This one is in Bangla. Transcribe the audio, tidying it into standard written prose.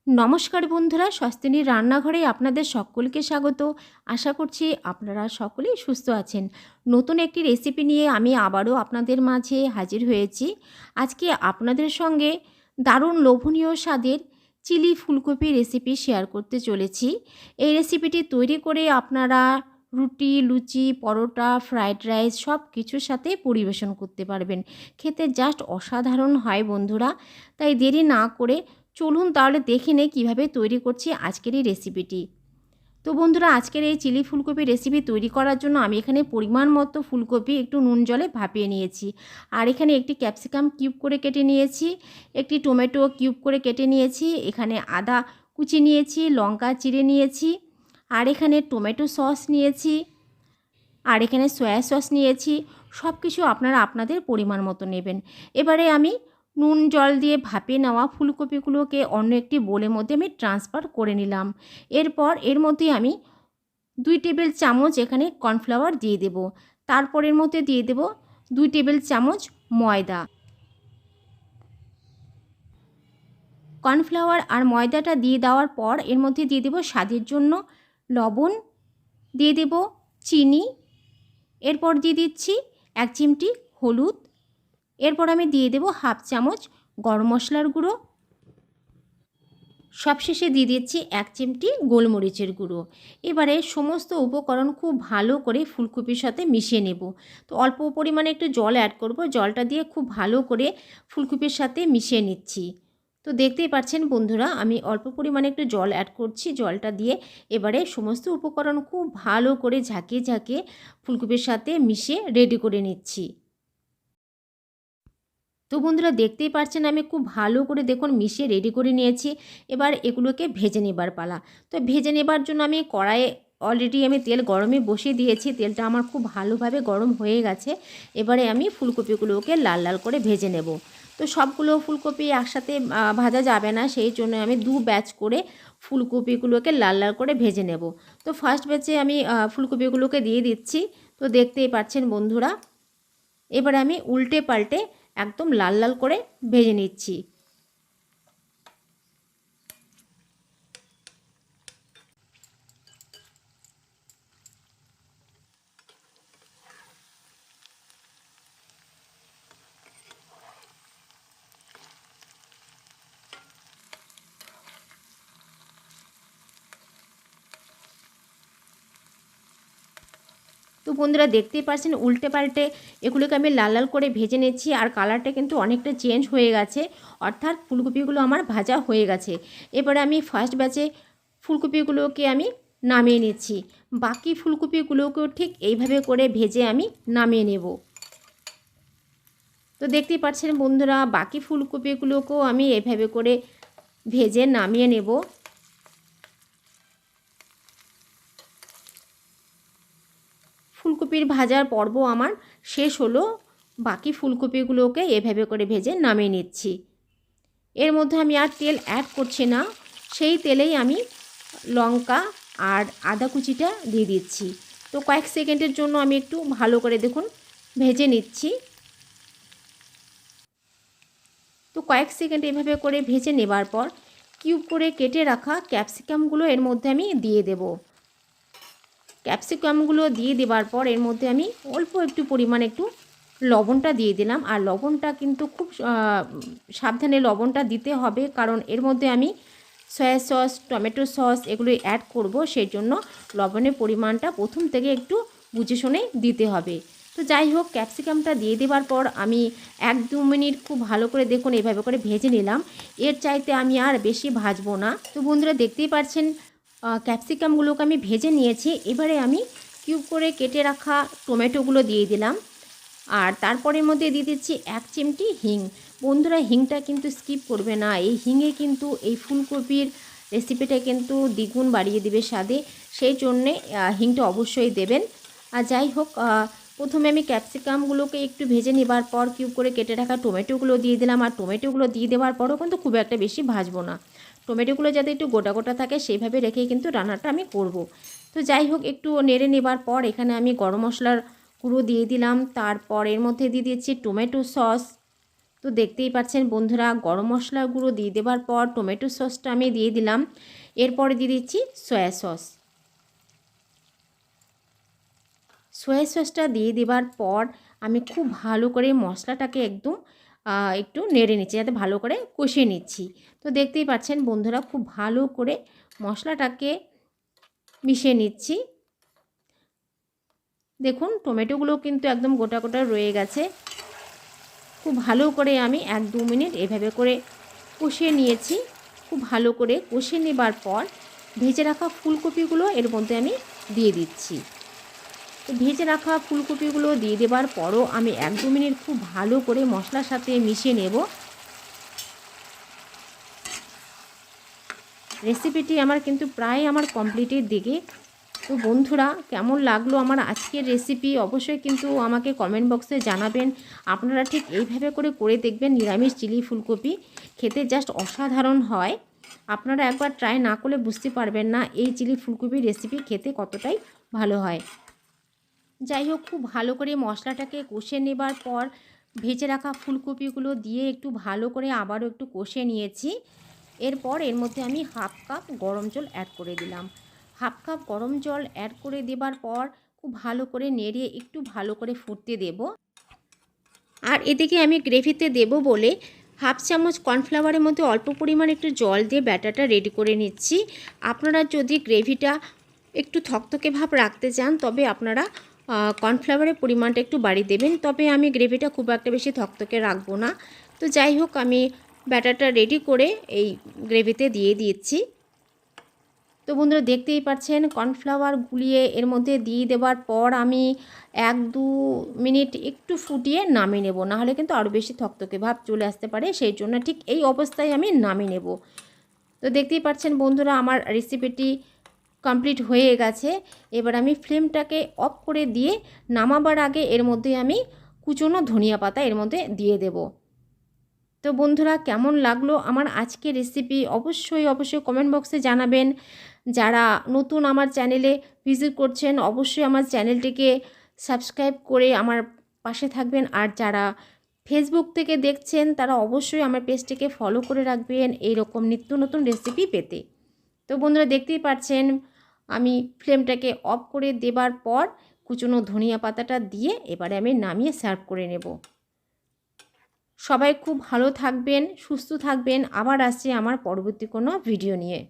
নমস্কার বন্ধুরা, স্বস্তিনীর রান্নাঘরে আপনাদের সকলকে স্বাগত। আশা করছি আপনারা সকলেই সুস্থ আছেন। নতুন একটি রেসিপি নিয়ে আমি আবারও আপনাদের মাঝে হাজির হয়েছি। আজকে আপনাদের সঙ্গে দারুণ লোভনীয় স্বাদের চিলি ফুলকপি রেসিপি শেয়ার করতে চলেছি। এই রেসিপিটি তৈরি করে আপনারা রুটি, লুচি, পরোটা, ফ্রায়েড রাইস সব কিছুর সাথে পরিবেশন করতে পারবেন। খেতে জাস্ট অসাধারণ হয় বন্ধুরা। তাই দেরি না করে চলুন তাহলে দেখে নেই কীভাবে তৈরি করছি আজকের এই রেসিপিটি। তো বন্ধুরা, আজকের এই চিলি ফুলকপি রেসিপি তৈরি করার জন্য আমি এখানে পরিমাণ মতো ফুলকপি একটু নুন জলে ভাপিয়ে নিয়েছি। আর এখানে একটি ক্যাপসিকাম কিউব করে কেটে নিয়েছি, একটি টমেটো কিউব করে কেটে নিয়েছি, এখানে আদা কুচি নিয়েছি, লঙ্কা চিড়ে নিয়েছি, আর এখানে টমেটো সস নিয়েছি, আর এখানে সয়া সস নিয়েছি। সব কিছু আপনারা আপনাদের পরিমাণ মতো নেবেন। এবারে আমি নুন জল দিয়ে ভাপিয়ে নেওয়া ফুলকপিগুলোকে অন্য একটি বোলের মধ্যে আমি ট্রান্সফার করে নিলাম। এরপর এর মধ্যে আমি 2 টেবিল চামচ এখানে কর্নফ্লাওয়ার দিয়ে দেব। তারপর এর মধ্যে দিয়ে দেব 2 টেবিল চামচ ময়দা। কর্নফ্লাওয়ার আর ময়দাটা দিয়ে দেওয়ার পর এর মধ্যে দিয়ে দেব স্বাদের জন্য লবণ, দিয়ে দেব চিনি, এরপর দিয়ে দিচ্ছি 1 চিমটি হলুদ, এরপর আমি দিয়ে দেব হাফ চামচ গরম মশলার গুঁড়ো, সবশেষে দিয়ে দিচ্ছি 1 চিমটি গোলমরিচের গুঁড়ো। এবারে সমস্ত উপকরণ খুব ভালো করে ফুলকপির সাথে মিশিয়ে নেব। তো অল্প পরিমাণে একটু জল অ্যাড করব, জলটা দিয়ে খুব ভালো করে ফুলকপির সাথে মিশিয়ে নিচ্ছি। তো দেখতেই পাচ্ছেন বন্ধুরা, আমি অল্প পরিমাণে একটু জল অ্যাড করছি। জলটা দিয়ে এবারে সমস্ত উপকরণ খুব ভালো করে ঝাঁকিয়ে ঝাঁকিয়ে ফুলকপির সাথে মিশিয়ে রেডি করে নিচ্ছি। তো বন্ধুরা, দেখতেই পাচ্ছেন আমি খুব ভালো করে দেখুন মিশিয়ে রেডি করে নিয়েছি। এবার এগুলোকে ভেজে নেবার পালা। তো ভেজে নেবার জন্য আমি কড়াইয়ে অলরেডি আমি তেল গরমে বসিয়ে দিয়েছি। তেলটা আমার খুব ভালোভাবে গরম হয়ে গেছে। এবারে আমি ফুলকপিগুলোকে লাল লাল করে ভেজে নেব। তো সবগুলো ফুলকপি একসাথে ভাজা যাবে না, সেই জন্য আমি 2 ব্যাচ করে ফুলকপিগুলোকে লাল লাল করে ভেজে নেব। তো ফার্স্ট ব্যাচে আমি ফুলকপিগুলোকে দিয়ে দিচ্ছি। তো দেখতেই পাচ্ছেন বন্ধুরা, এবারে আমি উল্টে পাল্টে একদম লাল লাল করে ভেজে নিচ্ছি। তো বন্ধুরা, দেখতেই পাচ্ছেন উল্টে পাল্টে এগুলোকে আমি লাল লাল করে ভেজে নিচ্ছি। আর কালারটা কিন্তু অনেকটা চেঞ্জ হয়ে গেছে, অর্থাৎ ফুলকপিগুলো আমার ভাজা হয়ে গেছে। এবারে আমি ফার্স্ট ব্যাচে ফুলকপিগুলোকে আমি নামিয়ে নিচ্ছি। বাকি ফুলকপিগুলোকেও ঠিক এইভাবে করে ভেজে আমি নামিয়ে নেব। তো দেখতেই পাচ্ছেন বন্ধুরা, বাকি ফুলকপিগুলোকেও আমি এভাবে করে ভেজে নামিয়ে নেব। ফুলকপির ভাজার পর্ব আমার শেষ হলো। বাকি ফুলকপিগুলোকে এভাবে করে ভেজে নামিয়ে নিচ্ছি। এর মধ্যে আমি আর তেল অ্যাড করছি না, সেই তেলেই আমি লঙ্কা আর আদা কুচিটা দিয়ে দিচ্ছি। তো কয়েক সেকেন্ডের জন্য আমি একটু ভালো করে দেখুন ভেজে নিচ্ছি। তো কয়েক সেকেন্ড এভাবে করে ভেজে নেবার পর কিউব করে কেটে রাখা ক্যাপসিকামগুলো এর মধ্যে আমি দিয়ে দেব। ক্যাপসিকামগুলো দিয়ে দেওয়ার পর এর মধ্যে আমি অল্প একটু পরিমাণে একটু লবণটা দিয়ে দিলাম। আর লবণটা কিন্তু খুব সাবধানে লবণটা দিতে হবে, কারণ এর মধ্যে আমি সয়া সস, টমেটো সস এগুলো অ্যাড করব, সেই জন্য লবণের পরিমাণটা প্রথম থেকে একটু বুঝে শুনে দিতে হবে। তো যাই হোক, ক্যাপসিকামটা দিয়ে দেওয়ার পর আমি 1-2 মিনিট খুব ভালো করে দেখুন এভাবে করে ভেজে নিলাম। এর চাইতে আমি আর বেশি ভাজবো না। তো বন্ধুরা, দেখতেই পাচ্ছেন ক্যাপসিকামগুলোকে আমি ভেজে নিয়েছি। এবারে আমি কিউব করে কেটে রাখা টমেটোগুলো দিয়ে দিলাম। আর তারপরের মধ্যে দিয়ে দিচ্ছি 1 চিমটি হিং। বন্ধুরা, হিংটা কিন্তু স্কিপ করবে না। এই হিঙে কিন্তু এই ফুলকপির রেসিপিটা কিন্তু দ্বিগুণ বাড়িয়ে দেবে স্বাদে, সেই জন্যে হিংটা অবশ্যই দেবেন। আর যাই হোক, প্রথমে আমি ক্যাপসিকামগুলোকে একটু ভেজে নেবার পর কিউব করে কেটে রাখা টমেটোগুলো দিয়ে দিলাম। আর টমেটোগুলো দিয়ে দেওয়ার পরও কিন্তু খুব একটা বেশি ভাজবো না। টমেটোগুলো যাতে একটু গোটা গোটা থাকে সেইভাবে রেখেই কিন্তু রান্নাটা আমি করব। তো যাই হোক, একটু নেড়ে নেবার পর এখানে আমি গরম মশলার গুঁড়ো দিয়ে দিলাম। তারপর এর মধ্যে দিয়ে দিচ্ছি টমেটো সস, তো দেখতেই পাচ্ছেন বন্ধুরা, গরম মশলা গুঁড়ো দিয়ে দেওয়ার পর টমেটো সসটা আমি দিয়ে দিলাম। এরপরে দিয়ে দিচ্ছি সয়া সস। সয়া সসটা দিয়ে দেওয়ার পর আমি খুব ভালো করে মশলাটাকে একটু নেড়ে নিচ্ছি, যাতে ভালো করে কষিয়ে নিচ্ছি। তো দেখতেই পাচ্ছেন বন্ধুরা, খুব ভালো করে মশলাটাকে মিশিয়ে নিচ্ছি। দেখুন টমেটোগুলো কিন্তু একদম গোটা গোটা রয়ে গেছে। খুব ভালো করে আমি 1-2 মিনিট এভাবে করে কষিয়ে নিয়েছি। খুব ভালো করে কষিয়ে নেবার পর ভেজে রাখা ফুলকপিগুলো এর মধ্যে আমি দিয়ে দিচ্ছি। তো ভেজে রাখা ফুলকপিগুলো দিয়ে দেবার পরও আমি 1-2 মিনিট খুব ভালো করে মশলার সাথে মিশিয়ে নেব। রেসিপিটি আমার কিন্তু প্রায় আমার কমপ্লিটের দিকে। তো বন্ধুরা, কেমন লাগলো আমার আজকের রেসিপি অবশ্যই কিন্তু আমাকে কমেন্ট বক্সে জানাবেন। আপনারা ঠিক এইভাবে করে দেখবেন নিরামিষ চিলি ফুলকপি, খেতে জাস্ট অসাধারণ হয়। আপনারা একবার ট্রাই না করলে বুঝতে পারবেন না এই চিলি ফুলকপির রেসিপি খেতে কতটাই ভালো হয়। যাই হোক, খুব ভালো করে মশলাটাকে কষে নেবার পর ভেজে রাখা ফুলকপিগুলো দিয়ে একটু ভালো করে আবারও একটু কষে নিয়েছি। এরপর এর মধ্যে আমি 1/2 কাপ গরম জল অ্যাড করে দিলাম। 1/2 কাপ গরম জল অ্যাড করে দেবার পর খুব ভালো করে নেড়ে একটু ভালো করে ফুটতে দেব। আর এদিকে আমি গ্রেভিতে দেব বলে 1/2 চামচ কর্নফ্লাওয়ারের মধ্যে অল্প পরিমাণ একটু জল দিয়ে ব্যাটারটা রেডি করে নিচ্ছি। আপনারা যদি গ্রেভিটা একটু থকথকে ভাব রাখতে চান তবে আপনারা কর্নফ্লাওয়ারের পরিমাণটা একটু বাড়িয়ে দেবেন। তবে আমি গ্রেভিটা খুব একটা বেশি থকথকে রাখবো না। তো যাই হোক, আমি ব্যাটারটা রেডি করে এই গ্রেভিতে দিয়ে দিচ্ছি। তো বন্ধুরা, দেখতেই পাচ্ছেন কর্নফ্লাওয়ার গুলিয়ে এর মধ্যে দিয়ে দেওয়ার পর আমি 1-2 মিনিট একটু ফুটিয়ে নামিয়ে নেব, নাহলে কিন্তু আরও বেশি থকথকে ভাব চলে আসতে পারে। সেই জন্য ঠিক এই অবস্থায় আমি নামিয়ে নেব। তো দেখতেই পাচ্ছেন বন্ধুরা, আমার রেসিপিটি কমপ্লিট হয়ে গেছে। এবার আমি ফ্লেমটাকে অফ করে দিয়ে নামাবার আগে এর মধ্যে আমি কুচনো ধনিয়া পাতা এর মধ্যে দিয়ে দেব। তো বন্ধুরা, কেমন লাগলো আমার আজকের রেসিপি অবশ্যই কমেন্ট বক্সে জানাবেন। যারা নতুন আমার চ্যানেলে ভিজিট করছেন অবশ্যই আমার চ্যানেলটিকে সাবস্ক্রাইব করে আমার পাশে থাকবেন। আর যারা ফেসবুক থেকে দেখছেন তারা অবশ্যই আমার পেজটিকে ফলো করে রাখবেন এই রকম নিত্য নতুন রেসিপি পেতে। তো বন্ধুরা, দেখতেই পাচ্ছেন আমি ফ্লেমটাকে অফ করে দেবার পর কুচনো ধনিয়া পাতাটা দিয়ে এবারে আমি নামিয়ে সার্ভ করে নেব। সবাই খুব ভালো থাকবেন, সুস্থ থাকবেন। আবার আসছি আমার পরবর্তী কোনো ভিডিও নিয়ে।